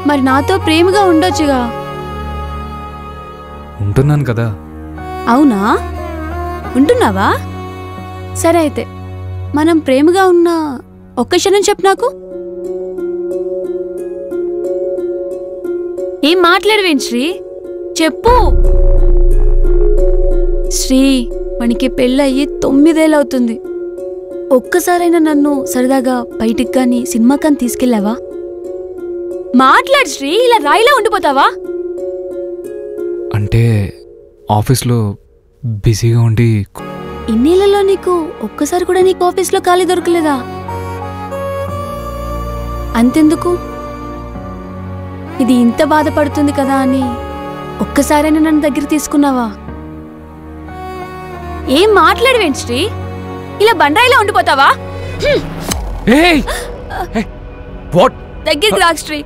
మరి నాతో ప్రేమగా ఉండొచ్చుగా. ఉంటున్నాను కదా. అవునా, ఉంటున్నావా? సరే అయితే మనం ప్రేమగా ఉన్న ఒక్క క్షణం చెప్పు నాకు. ఏం మాట్లాడవేంటి శ్రీ, చెప్పు. శ్రీ, మనకి పెళ్ళయ్యి 9 ఏళ్ళు అవుతుంది. ఒక్కసారైనా నన్ను సరదాగా బయటికి కానీ సినిమా కానీ తీసుకెళ్ళావా? మాట్లాడు శ్రీ, ఇలా రాయిలా ఉండిపోతావా? అంటే ఆఫీస్లో బిజీగా ఉండి. ఇన్నేళ్లలో నీకు ఒక్కసారి కూడా నీకు ఆఫీస్లో ఖాళీ దొరకలేదా? అంతెందుకు, ఇది ఇంత బాధపడుతుంది కదా అని ఒక్కసారైనా నన్ను దగ్గర తీసుకున్నావా? ఏం మాట్లాడవేంటి శ్రీ, ఇలా బండరాయిలా ఉండిపోతావా? దగ్గరికి రాకు శ్రీ,